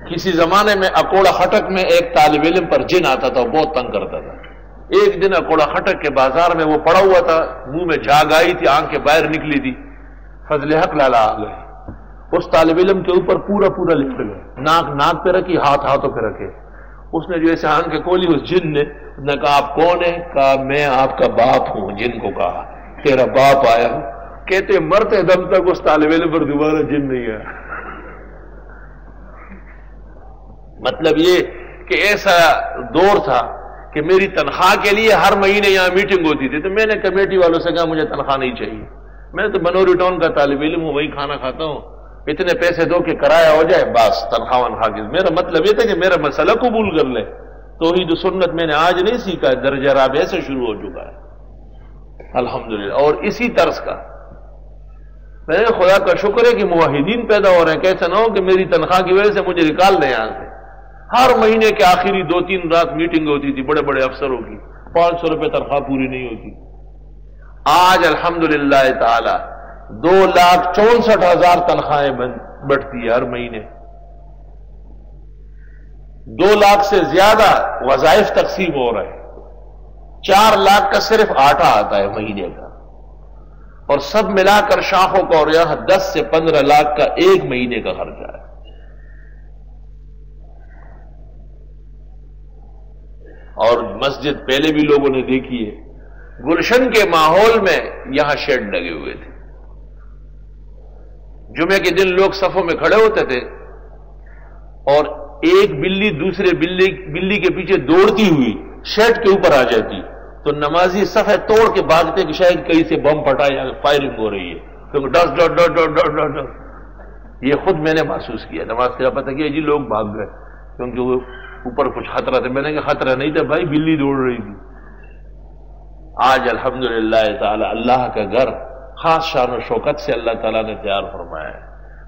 کسی زمانے میں اکوڑا خٹک میں ایک طالب علم پر جن آتا تھا، بہت تنگ کرتا تھا۔ ایک دن اکوڑا خٹک کے بازار میں وہ پڑا ہوا تھا، منہ میں جھاگ آئی تھی، آنکھیں باہر نکلی تھی، فضل حق لالا آ گئے، اس طالب علم کے اوپر پورا لپٹ گئے، ناک پہ رکھی، ہاتھوں پہ رکھے۔ اس نے جو ایسے آنکھیں کھولی، اس جن نے کہا آپ کون ہیں؟ کہا میں آپ کا باپ ہوں۔ جن کو کہا تیرا باپ آیا ہوں۔ کہتے مرتے دم تک اس طالب علم پر دوبارہ جن نہیں آیا۔ مطلب یہ کہ ایسا دور تھا کہ میری تنخواہ کے لیے ہر مہینے یہاں میٹنگ ہوتی تھی، تو میں نے کمیٹی والوں سے کہا مجھے تنخواہ نہیں چاہیے، میں تو بنوری ٹاؤن کا طالب علم ہوں، وہی کھانا کھاتا ہوں، اتنے پیسے دو کہ کرایہ ہو جائے، بس تنخواہ ونخواہ کی۔ میرا مطلب یہ تھا کہ میرا مسئلہ قبول کر لے۔ توحید و سنت میں نے آج نہیں سیکھا، درجہ رابعہ سے شروع ہو چکا ہے الحمدللہ۔ اور اسی طرز کا میں خدا کا شکر ہے کہ موحدین پیدا ہو رہے ہیں، کیسا نہ ہو کہ میری تنخواہ کی وجہ سے مجھے نکال دیں یہاں سے۔ ہر مہینے کے آخری 2-3 رات میٹنگ ہوتی تھی بڑے بڑے افسروں کی، 500 روپے تنخواہ پوری نہیں ہوتی۔ آج الحمدللہ تعالی 2,64,000 تنخواہیں بڑھتی ہے ہر مہینے، 2 لاکھ سے زیادہ وظائف تقسیم ہو رہے ہیں، 4 لاکھ کا صرف آٹا آتا ہے مہینے کا، اور سب ملا کر شاخوں کا اور یہاں 10 سے 15 لاکھ کا ایک مہینے کا خرچہ ہے۔ اور مسجد پہلے بھی لوگوں نے دیکھی ہے، گلشن کے ماحول میں یہاں شیڈ لگے ہوئے تھے، جمعے کے دن لوگ صفوں میں کھڑے ہوتے تھے اور ایک بلی دوسرے بلی کے پیچھے دوڑتی ہوئی شیڈ کے اوپر آ جاتی، تو نمازی صفیں توڑ کے بھاگتے کہ شاید کہیں سے بم پھٹا یا فائرنگ ہو رہی ہے، تو ڈس ڈس ڈس ڈس ڈس ڈس ڈس۔ یہ خود میں نے محسوس کیا، نماز کا پتہ کیا جی لوگ بھاگ گئے کیونکہ وہ اوپر کچھ خطرہ تھا۔ میں نے کہا خطرہ نہیں تھا بھائی، بلی دوڑ رہی تھی۔ آج الحمدللہ تعالی اللہ کا گھر خاص شان و شوکت سے اللہ تعالیٰ نے تیار فرمایا ہے۔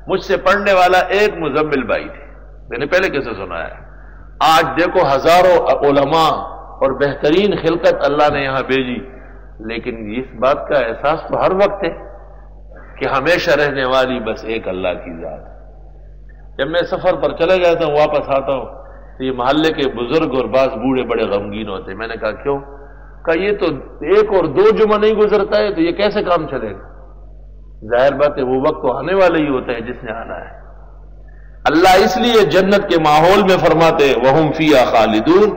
مجھ سے پڑھنے والا ایک مزمل بھائی تھے، میں نے پہلے کیسے سنا ہے، آج دیکھو ہزاروں علماء اور بہترین خلقت اللہ نے یہاں بھیجی، لیکن اس بات کا احساس تو ہر وقت ہے کہ ہمیشہ رہنے والی بس ایک اللہ کی ذات ہے۔ جب میں سفر پر چلا جاتا ہوں واپس آتا ہوں تو یہ محلے کے بزرگ اور بعض بوڑھے بڑے غمگین ہوتے ہیں۔ میں نے کہا کیوں؟ کہا یہ تو 1 اور 2 جمعہ نہیں گزرتا ہے تو یہ کیسے کام چلے گا؟ ظاہر بات ہے وہ وقت تو آنے والا ہی ہوتا ہے جس نے آنا ہے۔ اللہ اس لیے جنت کے ماحول میں فرماتے وَهُمْ فِيهَا خَالِدُونَ،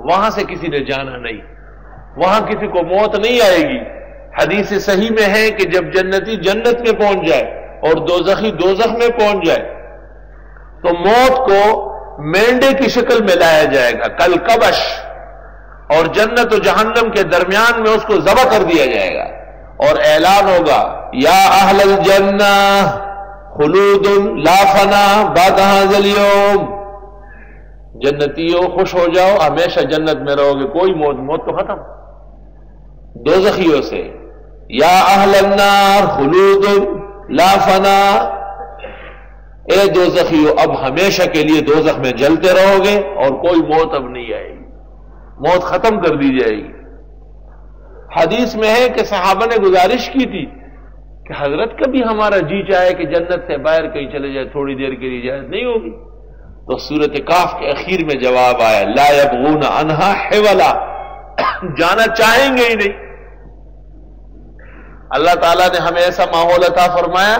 وہاں سے کسی نے جانا نہیں، وہاں کسی کو موت نہیں آئے گی۔ حدیث صحیح میں ہے کہ جب جنتی جنت میں پہنچ جائے اور دوزخی دوزخ میں پہنچ جائے تو موت کو مینڈے کی شکل میں لایا جائے گا کل کبش، اور جنت و جہنم کے درمیان میں اس کو ذبح کر دیا جائے گا، اور اعلان ہوگا یا اہل الجنہ خلود لا فنا بعد ھذا اليوم، جنتیوں خوش ہو جاؤ ہمیشہ جنت میں رہو گے، کوئی موت تو ختم۔ دوزخیوں سے یا اہل النار خلود لا فنا، اے دوزخیوں اب ہمیشہ کے لیے دوزخ میں جلتے رہو گے اور کوئی موت اب نہیں آئے گی، موت ختم کر دی جائے گی۔ حدیث میں ہے کہ صحابہ نے گزارش کی تھی کہ حضرت کبھی ہمارا جی چاہے کہ جنت سے باہر کہیں چلے جائے، تھوڑی دیر کے لیے اجازت نہیں ہوگی؟ تو سورۃ کاف کے اخیر میں جواب آیا لا یبغون عنہا حولا، جانا چاہیں گے ہی نہیں۔ اللہ تعالیٰ نے ہمیں ایسا ماحول عطا فرمایا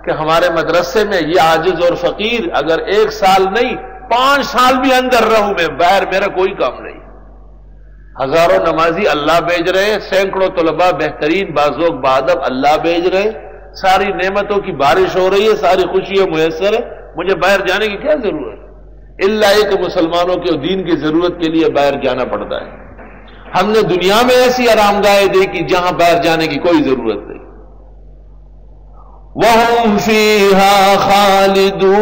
کہ ہمارے مدرسے میں یہ عاجز اور فقیر اگر 1 سال نہیں 5 سال بھی اندر رہوں میں، باہر میرا کوئی کام نہیں۔ ہزاروں نمازی اللہ بھیج رہے ہیں، سینکڑوں طلباء بہترین بازوق بادب اللہ بھیج رہے ہیں، ساری نعمتوں کی بارش ہو رہی ہے، ساری خوشیاں میسر ہے، مجھے باہر جانے کی کیا ضرورت ہے؟ الا یہ کہ مسلمانوں کے دین کی ضرورت کے لیے باہر جانا پڑتا ہے۔ ہم نے دنیا میں ایسی آرام گاہیں دیکھی جہاں باہر جانے کی کوئی ضرورت نہیں۔ وَهُمْ فِيهَا خَالِدُونَ،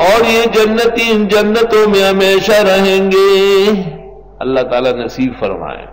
اور یہ جنتی ان جنتوں میں ہمیشہ رہیں گے۔ اللہ تعالیٰ نصیب فرمائے۔